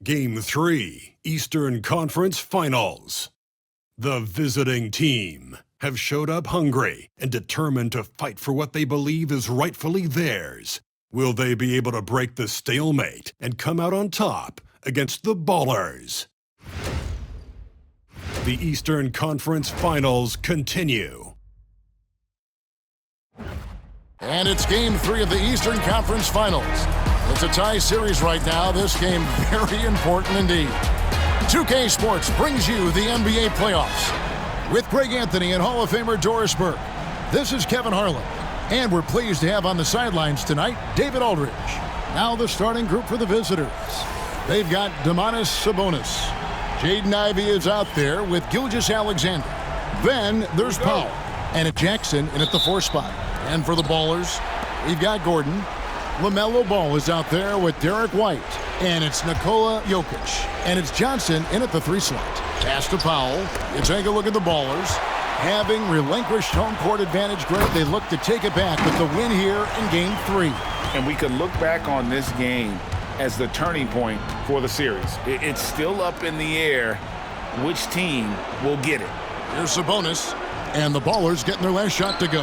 Game 3, Eastern Conference Finals. The visiting team have showed up hungry and determined to fight for what they believe is rightfully theirs. Will they be able to break the stalemate and come out on top against the Ballers? The Eastern Conference Finals continue. And it's Game 3 of the Eastern Conference Finals. It's a tie series right now. This game very important indeed. 2K Sports brings you the NBA playoffs. With Greg Anthony and Hall of Famer Doris Burke, this is Kevin Harlan. And we're pleased to have on the sidelines tonight, David Aldridge. Now the starting group for the visitors. They've got Domantas Sabonis. Jaden Ivey is out there with Gilgeous-Alexander. Then there's Powell. And Jackson in at the 4 spot. And for the Ballers, we've got Gordon. LaMelo Ball is out there with Derek White. And it's Nikola Jokic. And it's Johnson in at the 3 slot. Pass to Powell. You take a look at the Ballers. Having relinquished home court advantage, Greg, they look to take it back with the win here in Game 3. And we could look back on this game as the turning point for the series. It's still up in the air which team will get it. Here's Sabonis. And the Ballers getting their last shot to go.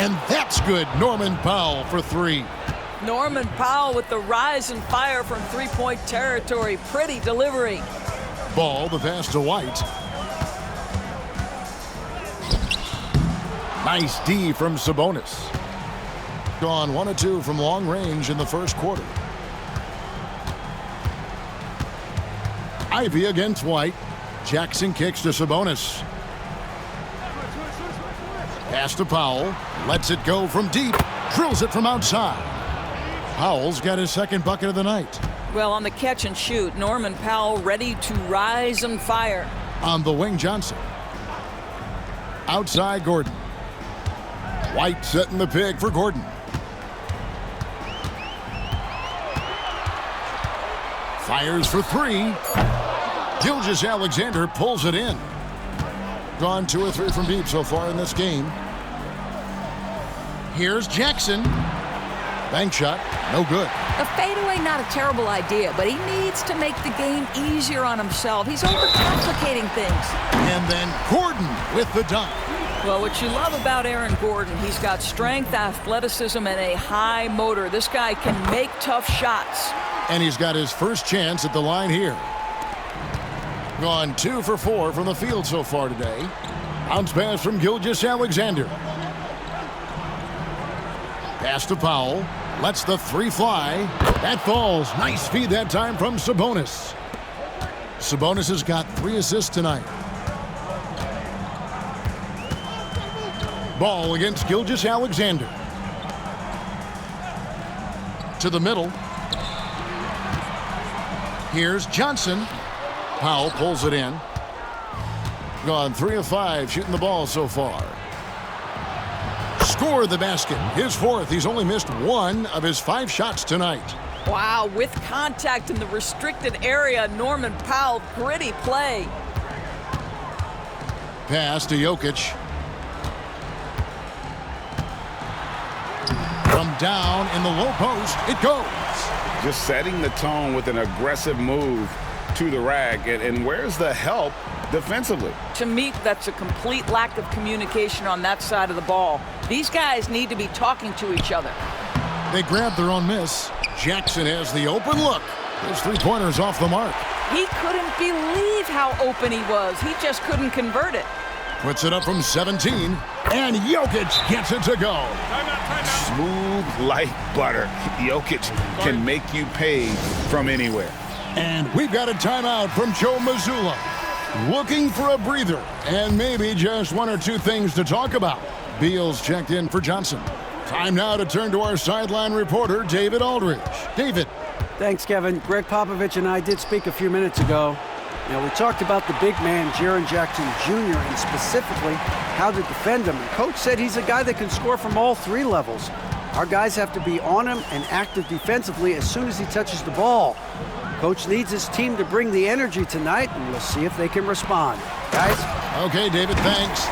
And that's good. Norman Powell for 3. Norman Powell with the rise and fire from three-point territory. Pretty delivery. Ball, the pass to White. Nice D from Sabonis. Gone 1 of 2 from long range in the first quarter. Ivey against White. Jackson kicks to Sabonis. Pass to Powell. Lets it go from deep. Drills it from outside. Powell's got his second bucket of the night. Well, on the catch and shoot, Norman Powell ready to rise and fire. On the wing, Johnson. Outside, Gordon. White setting the pick for Gordon. Fires for 3. Gilgeous-Alexander pulls it in. Gone 2 or 3 from deep so far in this game. Here's Jackson. Bank shot, no good. A fadeaway, not a terrible idea, but he needs to make the game easier on himself. He's overcomplicating things. And then Gordon with the dunk. Well, what you love about Aaron Gordon, he's got strength, athleticism, and a high motor. This guy can make tough shots. And he's got his first chance at the line here. Gone 2 for 4 from the field so far today. Bounce pass from Gilgeous-Alexander. Pass to Powell. Lets the 3 fly. That falls. Nice feed that time from Sabonis. Sabonis has got 3 assists tonight. Ball against Gilgeous-Alexander. To the middle. Here's Johnson. Powell pulls it in. Gone 3 of 5 shooting the ball so far. Scored the basket. His 4th. He's only missed 1 of his 5 shots tonight. Wow, with contact in the restricted area, Norman Powell, gritty play. Pass to Jokic. From down in the low post, it goes. Just setting the tone with an aggressive move to the rack. And where's the help defensively? To me, that's a complete lack of communication on that side of the ball. These guys need to be talking to each other. They grab their own miss. Jackson has the open look. His 3-pointer's off the mark. He couldn't believe how open he was. He just couldn't convert it. Puts it up from 17, and Jokic gets it to go. Smooth like butter. Jokic can make you pay from anywhere. And we've got a timeout from Joe Mazzulla. Looking for a breather and maybe just 1 or 2 things to talk about. Beals checked in for Johnson. Time now to turn to our sideline reporter, David Aldridge. David. Thanks, Kevin. Greg Popovich and I did speak a few minutes ago. Now, we talked about the big man, Jaren Jackson Jr., and specifically how to defend him. And Coach said he's a guy that can score from all 3 levels. Our guys have to be on him and active defensively as soon as he touches the ball. Coach needs his team to bring the energy tonight, and we'll see if they can respond. Guys? Okay, David, thanks.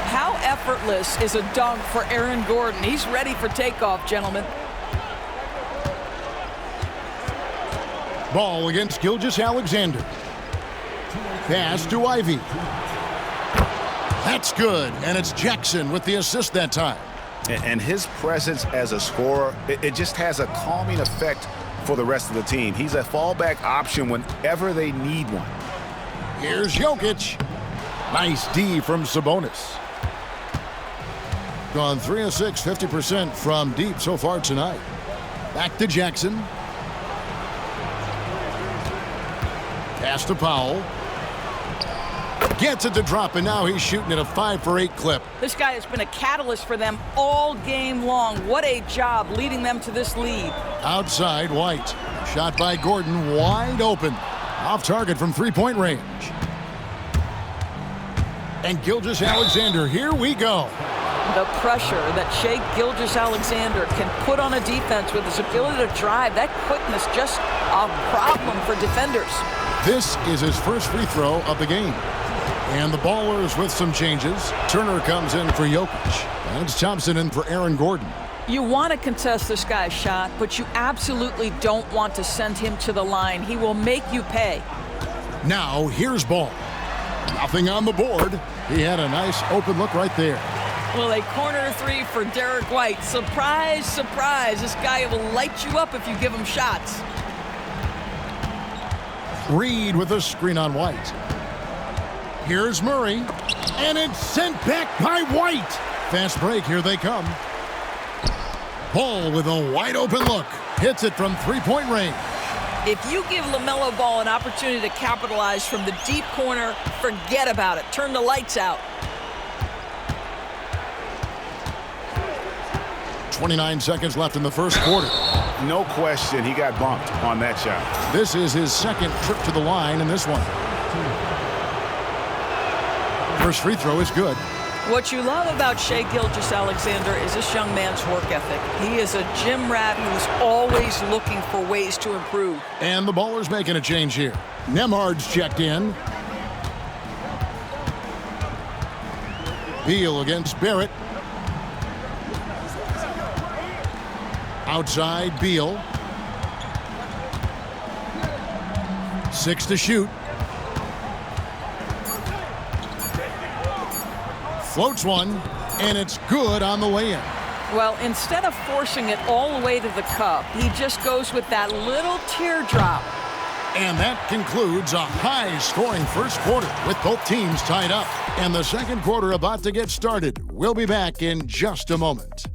How effortless is a dunk for Aaron Gordon? He's ready for takeoff, gentlemen. Ball against Gilgeous-Alexander. Pass to Ivy. That's good, and it's Jackson with the assist that time. And his presence as a scorer, it just has a calming effect for the rest of the team. He's a fallback option whenever they need one. Here's Jokic. Nice D from Sabonis. Gone 3 of 6, 50% from deep so far tonight. Back to Jackson. Pass to Powell. Gets it to drop, and now he's shooting at a 5 for 8 clip. This guy has been a catalyst for them all game long. What a job leading them to this lead. Outside, White. Shot by Gordon, wide open. Off target from three-point range. And Gilgeous-Alexander, here we go. The pressure that Shai Gilgeous-Alexander can put on a defense with his ability to drive, that quickness, just a problem for defenders. This is his first free throw of the game. And the Ballers with some changes. Turner comes in for Jokic. And it's Thompson in for Aaron Gordon. You want to contest this guy's shot, but you absolutely don't want to send him to the line. He will make you pay. Now, here's Ball. Nothing on the board. He had a nice open look right there. Well, a corner three for Derek White. Surprise, surprise. This guy will light you up if you give him shots. Reed with a screen on White. Here's Murray. And it's sent back by White. Fast break, here they come. Ball with a wide open look. Hits it from three-point range. If you give LaMelo Ball an opportunity to capitalize from the deep corner, forget about it. Turn the lights out. 29 seconds left in the first quarter. No question, he got bumped on that shot. This is his second trip to the line in this one. First free throw is good. What you love about Shai Gilgeous-Alexander is this young man's work ethic. He is a gym rat who's always looking for ways to improve. And the Ballers making a change here. Nembhard's checked in. Beal against Barrett. Outside, Beal. 6 to shoot. Floats one, and it's good on the way in. Well, instead of forcing it all the way to the cup, he just goes with that little teardrop. And that concludes a high-scoring first quarter with both teams tied up. And the second quarter about to get started. We'll be back in just a moment.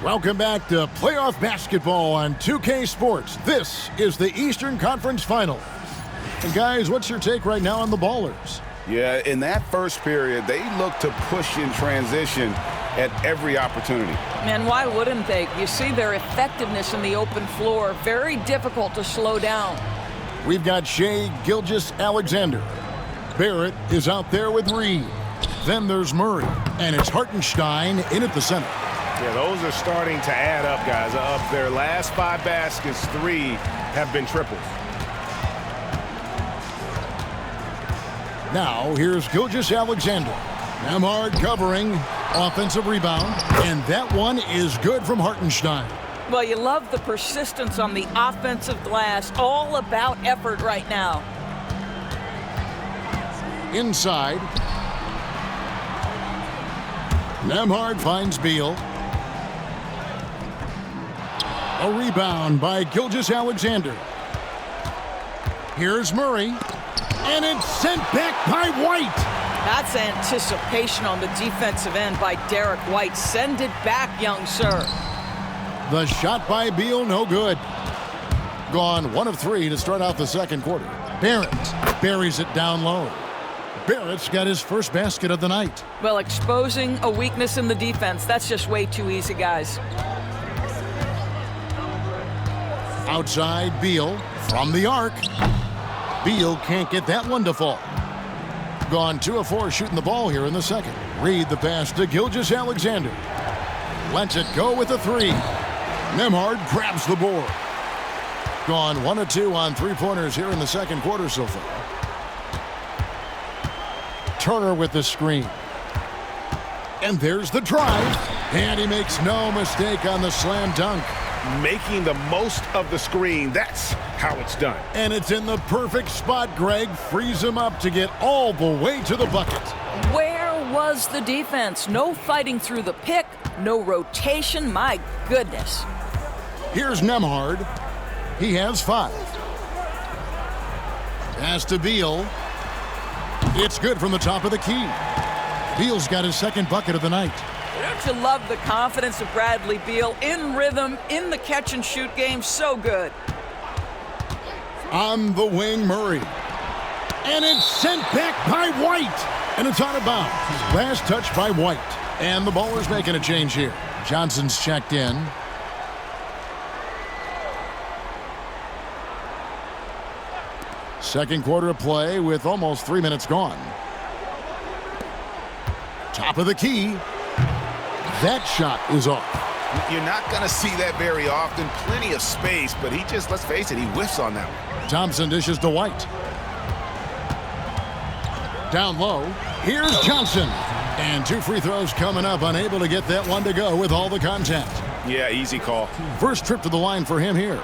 Welcome back to playoff basketball on 2K Sports. This is the Eastern Conference Final. And guys, what's your take right now on the Ballers? Yeah, in that first period, they looked to push in transition at every opportunity. And why wouldn't they? You see their effectiveness in the open floor. Very difficult to slow down. We've got Shai Gilgeous-Alexander. Barrett is out there with Reed. Then there's Murray. And it's Hartenstein in at the center. Yeah, those are starting to add up, guys. Of their last 5 baskets, 3 have been triples. Now, here's Gilgeous-Alexander. Nembhard covering. Offensive rebound. And that one is good from Hartenstein. Well, you love the persistence on the offensive glass. All about effort right now. Inside. Nembhard finds Beal. A rebound by Gilgeous-Alexander. Here's Murray. And it's sent back by White. That's anticipation on the defensive end by Derek White. Send it back, young sir. The shot by Beal, no good. Gone 1 of 3 to start out the second quarter. Barrett buries it down low. Barrett's got his first basket of the night. Well, exposing a weakness in the defense, that's just way too easy, guys. Outside, Beal from the arc. Beal can't get that one to fall. Gone 2 of 4 shooting the ball here in the second. Reed the pass to Gone 1 of 2 on three-pointers here in the second quarter so far. Turner with the screen. And there's the drive. And he makes no mistake on the slam dunk. Making the most of the screen. That's how it's done. And it's in the perfect spot. Greg frees him up to get all the way to the bucket. Where was the defense? No fighting through the pick, no rotation. My goodness. Here's Nembhard. He has 5. Pass to Beal. It's good from the top of the key. Beal's got his second bucket of the night. Don't you love the confidence of Bradley Beal? In rhythm, in the catch-and-shoot game, so good. On the wing, Murray. And it's sent back by White. And it's out of bounds. Last touch by White. And the Ballers making a change here. Johnson's checked in. Second quarter of play with almost 3 minutes gone. Top of the key. That shot is off. You're not going to see that very often. Plenty of space, but he just, let's face it, he whiffs on that one. Thompson dishes to White. Down low. Here's Johnson. And 2 free throws coming up. Unable to get that one to go with all the contact. Yeah, easy call. First trip to the line for him here.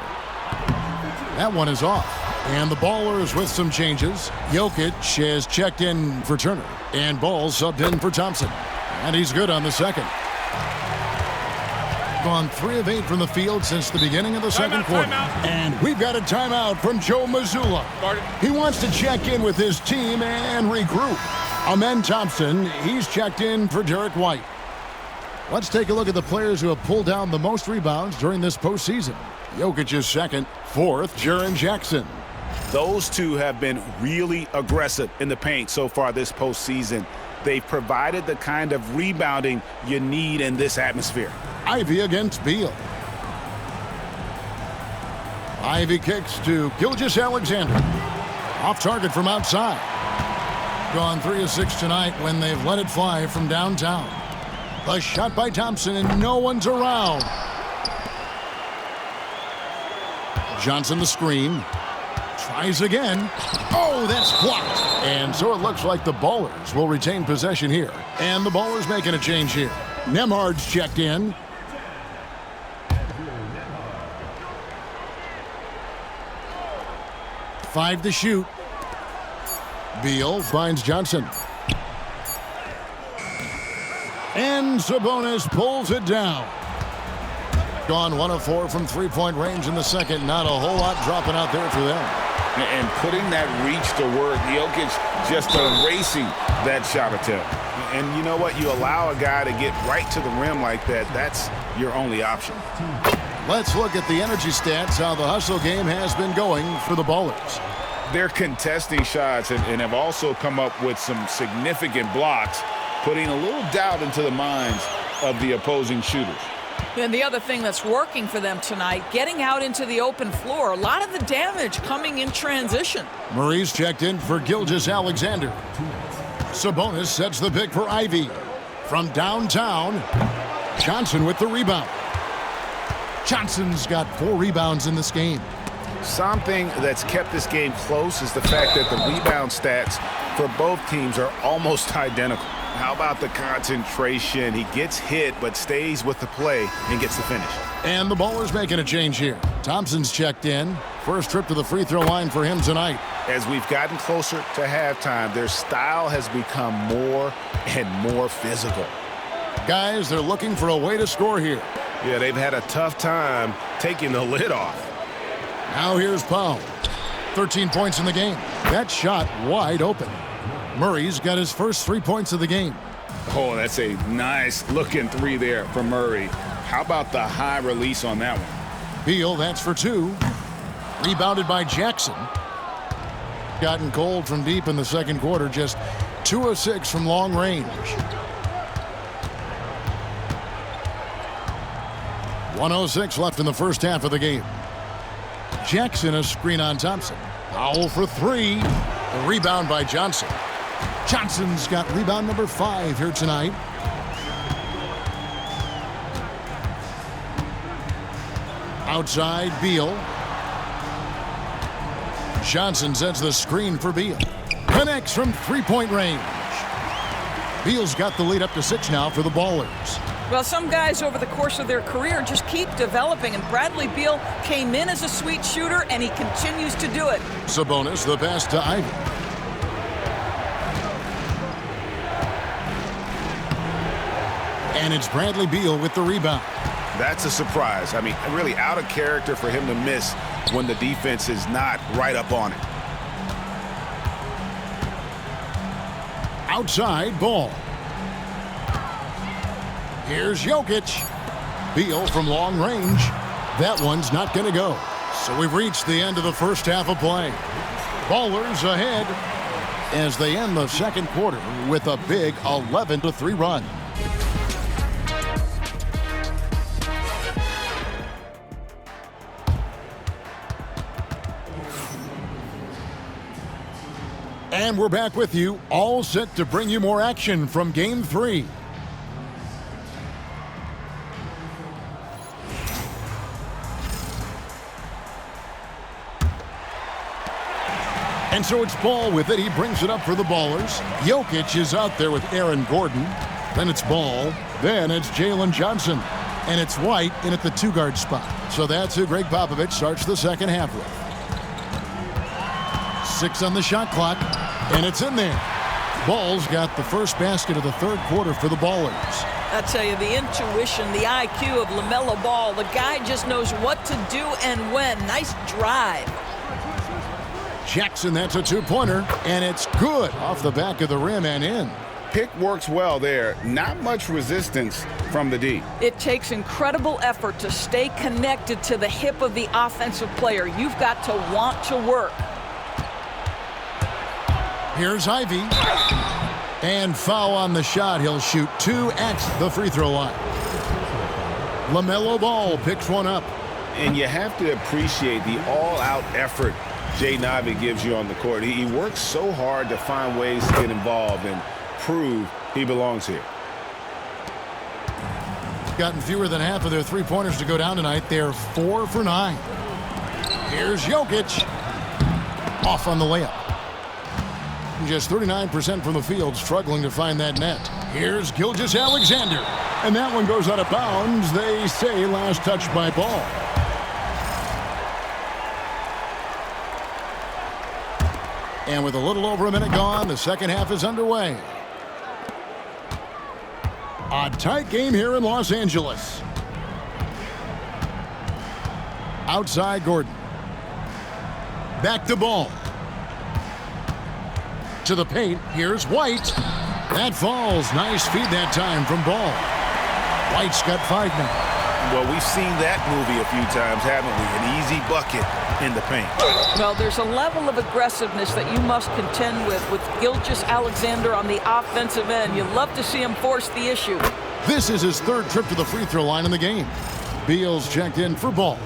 That one is off. And the Ballers with some changes. Jokic has checked in for Turner. And Ball subbed in for Thompson. And he's good on the second. Gone 3 of 8 from the field since the beginning of the second quarter. And we've got a timeout from Joe Mazzulla. He wants to check in with his team and regroup. Amen Thompson, he's checked in for Derek White. Let's take a look at the players who have pulled down the most rebounds during this postseason. Jokic is second. Fourth, Jaren Jackson. Those two have been really aggressive in the paint so far this postseason. They've provided the kind of rebounding you need in this atmosphere. Ivy against Beal. Ivy kicks to Gilgeous-Alexander. Off target from outside. Gone 3 of 6 tonight when they've let it fly from downtown. A shot by Thompson and no one's around. Johnson the screen. Tries again. Oh, that's blocked. And so it looks like the Ballers will retain possession here. And the Ballers making a change here. Nembhard's checked in. Five to shoot. Beal finds Johnson. And Sabonis pulls it down. Gone 1 of 4 from three-point range in the second. Not a whole lot dropping out there for them. And putting that reach to work, Jokic just erasing that shot attempt. And you know what? You allow a guy to get right to the rim like that, that's your only option. Let's look at the energy stats, how the hustle game has been going for the Ballers. They're contesting shots and have also come up with some significant blocks, putting a little doubt into the minds of the opposing shooters. And the other thing that's working for them tonight, getting out into the open floor. A lot of the damage coming in transition. Murray's checked in for Gilgeous-Alexander. Sabonis sets the pick for Ivy. From downtown, Johnson with the rebound. Johnson's got 4 rebounds in this game. Something that's kept this game close is the fact that the rebound stats for both teams are almost identical. How about the concentration? He gets hit but stays with the play and gets the finish. And the Ballers making a change here. Thompson's checked in. First trip to the free throw line for him tonight. As we've gotten closer to halftime, their style has become more and more physical. Guys, they're looking for a way to score here. Yeah, they've had a tough time taking the lid off. Now here's Powell. 13 points in the game. That shot wide open. Murray's got his first 3 points of the game. Oh, that's a nice looking 3 there from Murray. How about the high release on that one? Beal, that's for 2. Rebounded by Jackson. Gotten cold from deep in the second quarter. Just 2 of 6 from long range. 1:06 left in the first half of the game. Jackson a screen on Thompson. Powell for 3. The rebound by Johnson. Johnson's got rebound number 5 here tonight. Outside, Beal. Johnson sets the screen for Beal. Connects from three-point range. Beal's got the lead up to 6 now for the Ballers. Well, some guys over the course of their career just keep developing, and Bradley Beal came in as a sweet shooter, and he continues to do it. Sabonis, the pass to Ivy. And it's Bradley Beal with the rebound. That's a surprise. I mean, really out of character for him to miss when the defense is not right up on it. Outside ball. Here's Jokic. Beal from long range. That one's not going to go. So we've reached the end of the first half of play. Ballers ahead as they end the second quarter with a big 11-3 run. And we're back with you, all set to bring you more action from Game 3. And so it's Ball with it. He brings it up for the Ballers. Jokic is out there with Aaron Gordon. Then it's Ball. Then it's Jalen Johnson. And it's White in at the 2-guard spot. So that's who Greg Popovich starts the second half with. 6 on the shot clock. And it's in there. Ball's got the first basket of the third quarter for the Ballers. I tell you, the intuition, the IQ of LaMelo Ball, the guy just knows what to do and when. Nice drive. Jackson, that's a 2-pointer, and it's good off the back of the rim and in. Pick works well there. Not much resistance from the D. It takes incredible effort to stay connected to the hip of the offensive player. You've got to want to work. Here's Ivy. And foul on the shot. He'll shoot 2 at the free throw line. LaMelo Ball picks one up. And you have to appreciate the all-out effort Jaden Ivey gives you on the court. He works so hard to find ways to get involved and prove he belongs here. Gotten fewer than half of their three-pointers to go down tonight. They're 4 for 9. Here's Jokic. Off on the layup. Just 39% from the field, struggling to find that net. Here's Gilgeous-Alexander. And that one goes out of bounds. They say last touch by Ball. And with a little over a minute gone, the second half is underway. A tight game here in Los Angeles. Outside Gordon. Back to Ball. To the paint, here's White. That falls. Nice feed that time from Ball. White's got 5 now. Well, we've seen that movie a few times, haven't we? An easy bucket in the paint. Well, there's a level of aggressiveness that you must contend with Gilgeous-Alexander on the offensive end. You love to see him force the issue. This is his 3rd trip to the free throw line in the game. Beal's checked in for Ball.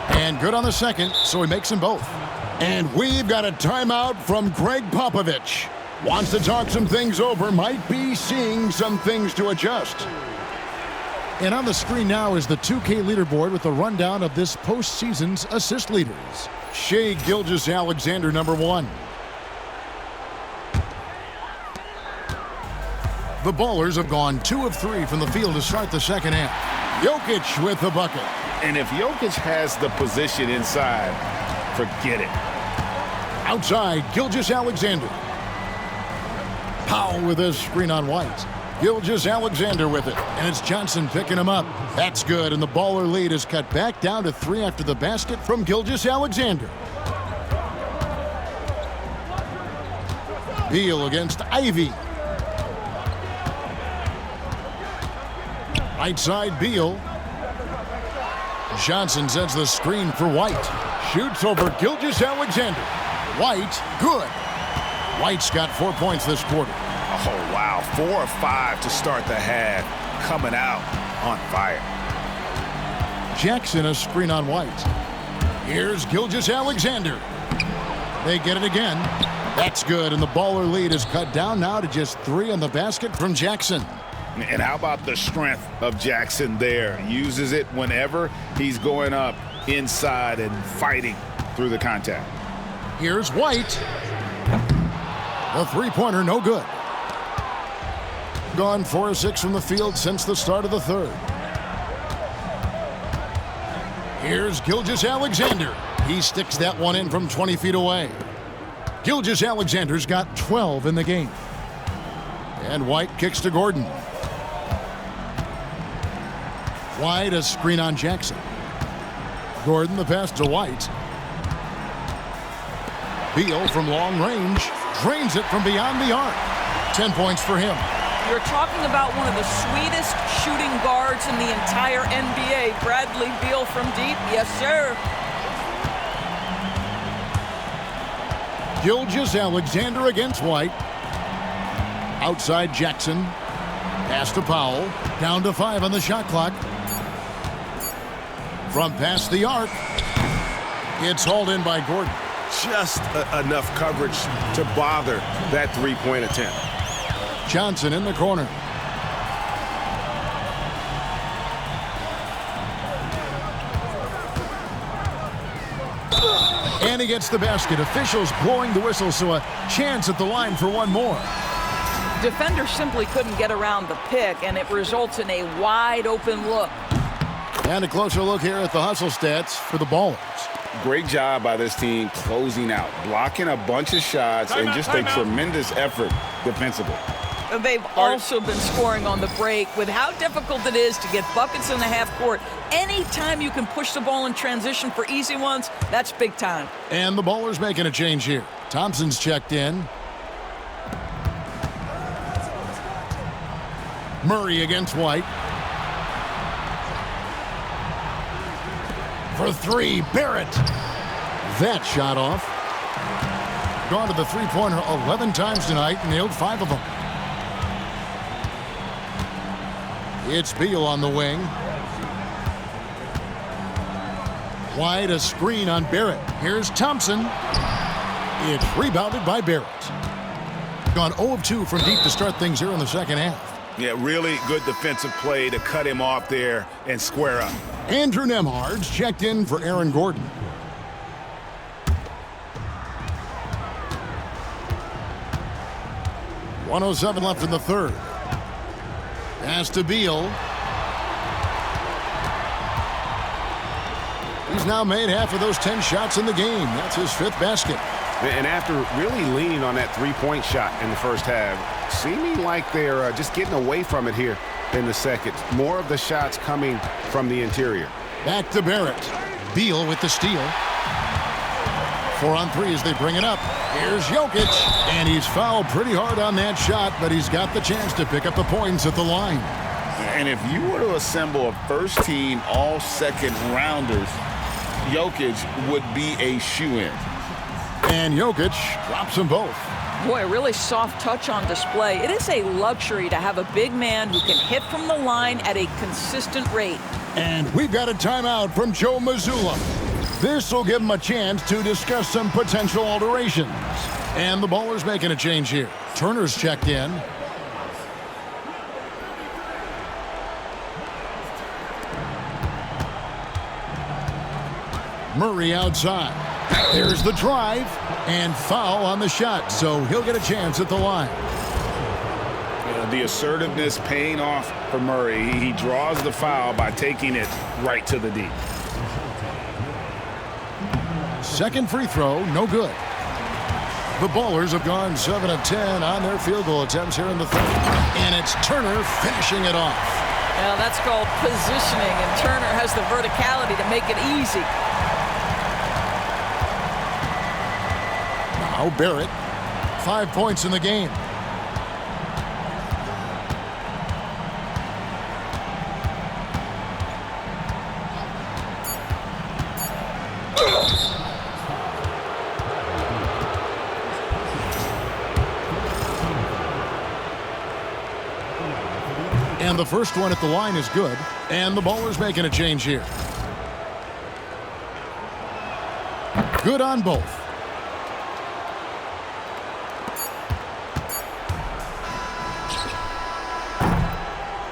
And good on the second, so he makes them both. And we've got a timeout from Greg Popovich. Wants to talk some things over, might be seeing some things to adjust. And on the screen now is the 2K leaderboard with a rundown of this postseason's assist leaders. Shai Gilgeous-Alexander, number 1. The Ballers have gone 2 of 3 from the field to start the second half. Jokic with the bucket. And if Jokic has the position inside, forget it. Outside, Gilgeous-Alexander. Powell with a screen on White. Gilgeous-Alexander with it, and it's Johnson picking him up. That's good, and the Baller lead is cut back down to 3 after the basket from Gilgeous-Alexander. Beal against Ivy. Right side, Beal. Johnson sends the screen for White. Shoots over Gilgeous-Alexander. White, good. White's got 4 points this quarter. Oh, wow. 4 or 5 to start the half. Coming out on fire. Jackson, a screen on White. Here's Gilgeous-Alexander. They get it again. That's good, and the Baller lead is cut down now to just 3 on the basket from Jackson. And how about the strength of Jackson there? Uses it whenever he's going up inside and fighting through the contact. Here's White. The three-pointer, no good. Gone 4 of 6 from the field since the start of the third. Here's Gilgeous-Alexander. He sticks that one in from 20 feet away. Gilgeous-Alexander's got 12 in the game. And White kicks to Gordon. White, a screen on Jackson. Gordon, the pass to White. Beal from long range drains it from beyond the arc. 10 points for him. You're talking about one of the sweetest shooting guards in the entire NBA. Bradley Beal from deep. Yes, sir. Gilgeous-Alexander against White. Outside Jackson. Pass to Powell. Down to 5 on the shot clock. From past the arc. It's hauled in by Gordon. Just enough coverage to bother that three-point attempt. Johnson in the corner. And he gets the basket. Officials blowing the whistle, so a chance at the line for one more. Defender simply couldn't get around the pick, and it results in a wide open look. And a closer look here at the hustle stats for the Ballers. Great job by this team closing out, blocking a bunch of shots, and just a tremendous effort defensively. They've also been scoring on the break. With how difficult it is to get buckets in the half court, anytime you can push the ball in transition for easy ones, that's big time. And the Ballers making a change here. Thompson's checked in. Murray against White. For 3, Barrett. That shot off. Gone to the three-pointer 11 times tonight, nailed 5 of them. It's Beal on the wing. White, a screen on Barrett. Here's Thompson. It's rebounded by Barrett. Gone 0 of 2 from deep to start things here in the second half. Yeah, really good defensive play to cut him off there and square up. Andrew Nembhard's checked in for Aaron Gordon. .107 left in the third. Pass to Beal. He's now made half of those 10 shots in the game. That's his 5th basket. And after really leaning on that three-point shot in the first half, seeming like they're just getting away from it here in the second. More of the shots coming from the interior. Back to Barrett. Beal with the steal. 4 on 3 as they bring it up. Here's Jokic. And he's fouled pretty hard on that shot, but he's got the chance to pick up the points at the line. And if you were to assemble a first-team all-second rounders, Jokic would be a shoo-in. And Jokic drops them both. Boy, a really soft touch on display. It is a luxury to have a big man who can hit from the line at a consistent rate. And we've got a timeout from Joe Mazzulla. This will give him a chance to discuss some potential alterations. And the Ballers making a change here. Turner's checked in. Murray outside. There's the drive and foul on the shot, so he'll get a chance at the line. The assertiveness paying off for Murray. He draws the foul by taking it right to the D. Second free throw, no good. The Ballers have gone 7 of 10 on their field goal attempts here in the third. And it's Turner finishing it off. Now that's called positioning, and Turner has the verticality to make it easy. Now Barrett, 5 points in the game. And the first one at the line is good. And the Ballers making a change here. Good on both.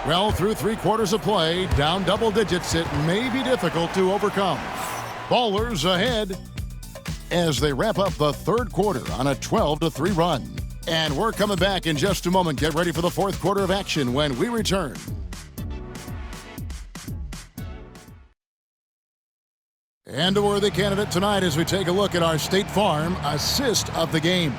Well, through 3/4 of play, down double digits, it may be difficult to overcome. Ballers ahead as they wrap up the third quarter on a 12-3 run. And we're coming back in just a moment. Get ready for the fourth quarter of action when we return. And a worthy candidate tonight as we take a look at our State Farm assist of the game.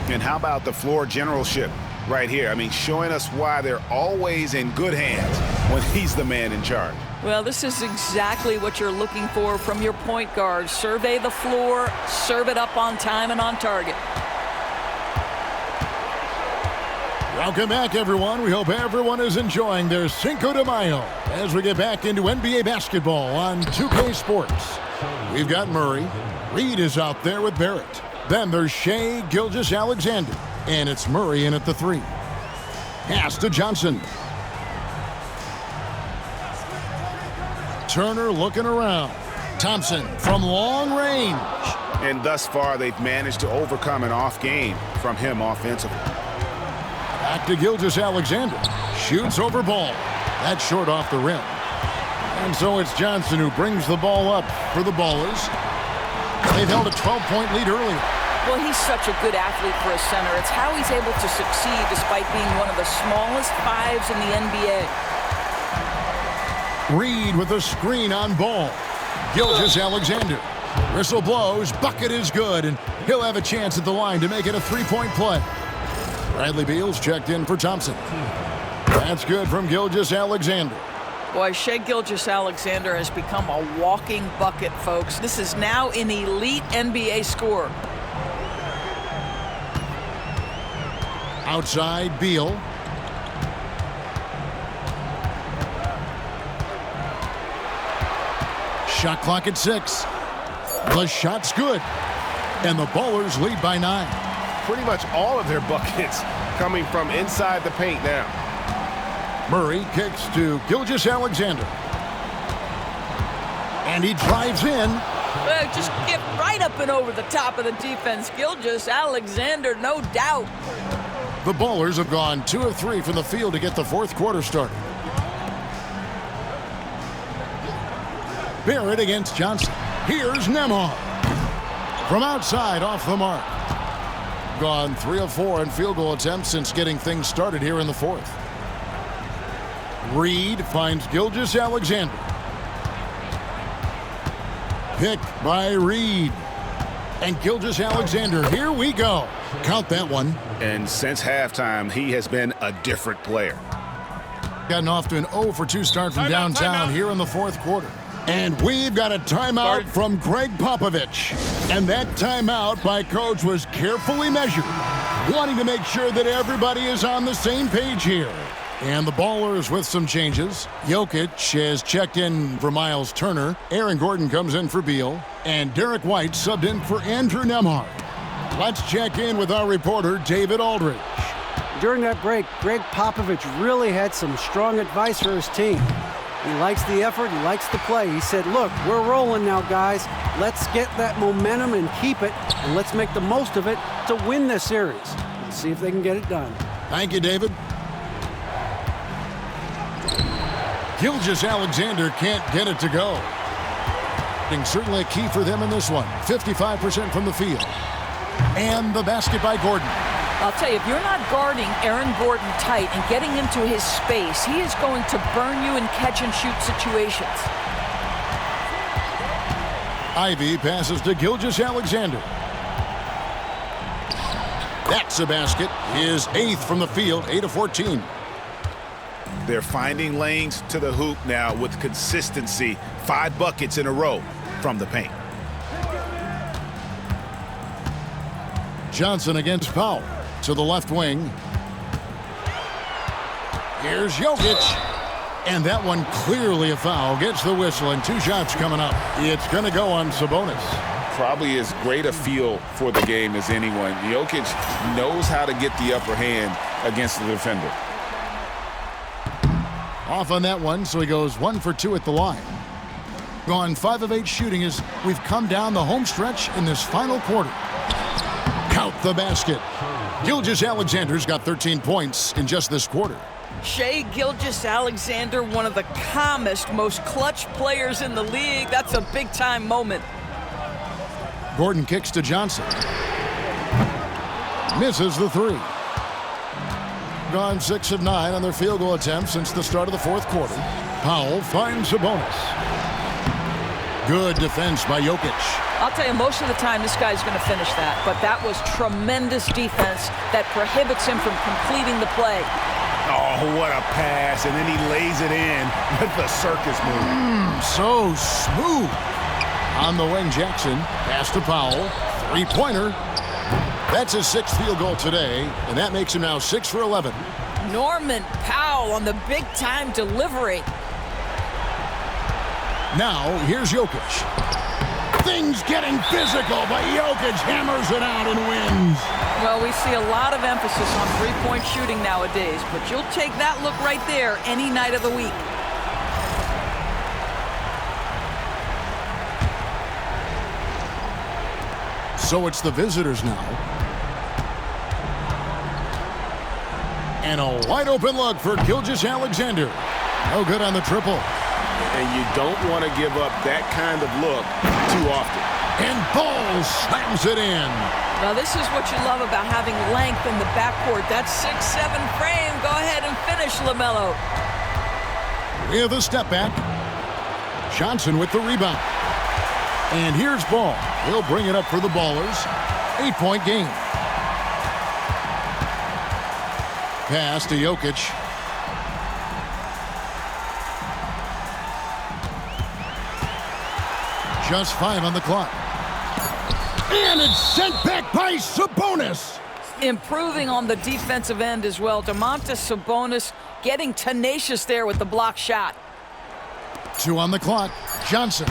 And how about the floor generalship right here? I mean, showing us why they're always in good hands when he's the man in charge. Well, this is exactly what you're looking for from your point guard. Survey the floor, serve it up on time and on target. Welcome back, everyone. We hope everyone is enjoying their Cinco de Mayo as we get back into NBA basketball on 2K Sports. We've got Murray. Reed is out there with Barrett. Then there's Shea Gilgeous-Alexander. And it's Murray in at the 3. Pass to Johnson. Turner looking around. Thompson from long range. And thus far, they've managed to overcome an off game from him offensively. Back to Gilgeous-Alexander. Shoots over ball. That's short off the rim. And so it's Johnson who brings the ball up for the Ballers. They've held a 12-point lead earlier. Well, he's such a good athlete for a center. It's how he's able to succeed despite being one of the smallest 5s in the NBA. Reed with a screen on ball. Gilgeous-Alexander. Whistle blows. Bucket is good, and he'll have a chance at the line to make it a 3-point play. Bradley Beal's checked in for Thompson. That's good from Gilgeous-Alexander. Boy, Shea Gilgeous-Alexander has become a walking bucket, folks. This is now an elite NBA scorer. Outside, Beal. Shot clock at 6. The shot's good. And the Ballers lead by 9. Pretty much all of their buckets coming from inside the paint now. Murray kicks to Gilgeous-Alexander. And he drives in. Well, just get right up and over the top of the defense. Gilgeous-Alexander, no doubt. The Ballers have gone 2 of 3 from the field to get the fourth quarter started. Barrett against Johnson. Here's Nembhard. From outside, off the mark. Gone 3 of 4 in field goal attempts since getting things started here in the fourth. Reed finds Gilgeous-Alexander. Picked by Reed. And Gilgeous-Alexander, here we go. Count that one. And since halftime, he has been a different player. Gotten off to an 0 for 2 start from downtown here in the fourth quarter. And we've got a timeout from Greg Popovich. And that timeout by Coach was carefully measured, wanting to make sure that everybody is on the same page here. And the Ballers with some changes. Jokic has checked in for Miles Turner. Aaron Gordon comes in for Beal. And Derek White subbed in for Andrew Nembhard. Let's check in with our reporter, David Aldridge. During that break, Greg Popovich really had some strong advice for his team. He likes the effort, he likes the play. He said, look, we're rolling now, guys. Let's get that momentum and keep it, and let's make the most of it to win this series. Let's see if they can get it done. Thank you, David. Gilgeous-Alexander can't get it to go. Certainly a key for them in this one. 55% from the field. And the basket by Gordon. I'll tell you, if you're not guarding Aaron Gordon tight and getting into his space, he is going to burn you in catch-and-shoot situations. Ivy passes to Gilgeous-Alexander. That's a basket. His 8th from the field, 8 of 14. They're finding lanes to the hoop now with consistency. 5 buckets in a row from the paint. Johnson against Powell to the left wing. Here's Jokic. And that one clearly a foul. Gets the whistle and 2 shots coming up. It's going to go on Sabonis. Probably as great a feel for the game as anyone. Jokic knows how to get the upper hand against the defender. Off on that one, so he goes 1 for 2 at the line. Gone 5 of 8 shooting as we've come down the home stretch in this final quarter. Count the basket. Gilgeous-Alexander's got 13 points in just this quarter. Shea Gilgeous-Alexander, one of the calmest, most clutch players in the league. That's a big-time moment. Gordon kicks to Johnson. Misses the three. Gone 6 of 9 on their field goal attempts since the start of the fourth quarter. Powell finds a bonus. Good defense by Jokic. I'll tell you, most of the time this guy's going to finish that, but that was tremendous defense that prohibits him from completing the play. Oh, what a pass, and then he lays it in with the circus move. So smooth. On the wing, Jackson. Pass to Powell. Three-pointer. That's his 6th field goal today, and that makes him now 6 for 11. Norman Powell on the big-time delivery. Now, here's Jokic. Things getting physical, but Jokic hammers it out and wins. Well, we see a lot of emphasis on three-point shooting nowadays, but you'll take that look right there any night of the week. So it's the visitors now. And a wide-open look for Gilgeous-Alexander. No good on the triple. And you don't want to give up that kind of look too often. And Ball slams it in. Now, this is what you love about having length in the backcourt. That 6'7" frame. Go ahead and finish, LaMelo. With a step back. Johnson with the rebound. And here's Ball. He'll bring it up for the Ballers. 8-point game. Pass to Jokic. Just 5 on the clock. And it's sent back by Sabonis. Improving on the defensive end as well. Domantas Sabonis getting tenacious there with the block shot. 2 on the clock. Johnson.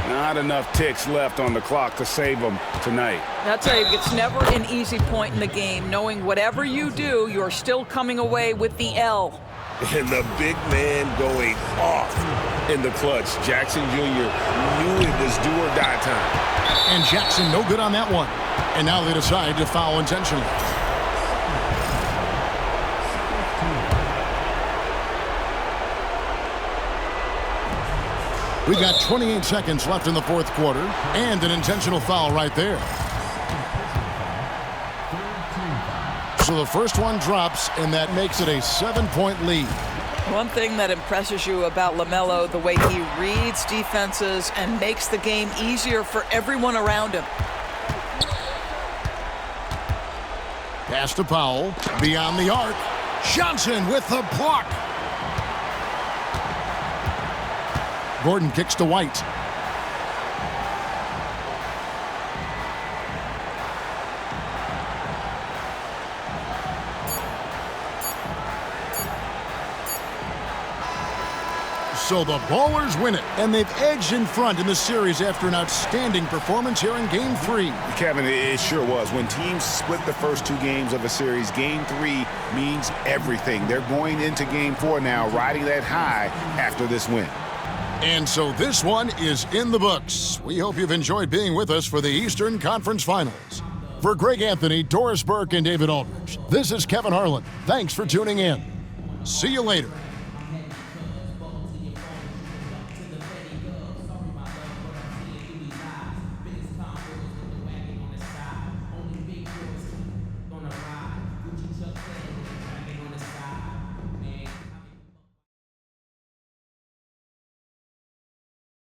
Not enough ticks left on the clock to save them tonight. I'll tell you, it's never an easy point in the game, knowing whatever you do, you're still coming away with the L. And the big man going off in the clutch. Jackson Jr. knew it was do or die time. And Jackson no good on that one. And now they decide to foul intentionally. We've got 28 seconds left in the fourth quarter, and an intentional foul right there. So the first one drops, and that makes it a 7-point lead. One thing that impresses you about LaMelo, the way he reads defenses and makes the game easier for everyone around him. Pass to Powell, beyond the arc. Johnson with the block. Gordon kicks to White. So the Ballers win it, and they've edged in front in the series after an outstanding performance here in Game 3. Kevin, it sure was. When teams split the first 2 games of a series, Game 3 means everything. They're going into Game 4 now, riding that high after this win. And so this one is in the books. We hope you've enjoyed being with us for the Eastern Conference Finals. For Greg Anthony, Doris Burke, and David Aldridge, this is Kevin Harlan. Thanks for tuning in. See you later.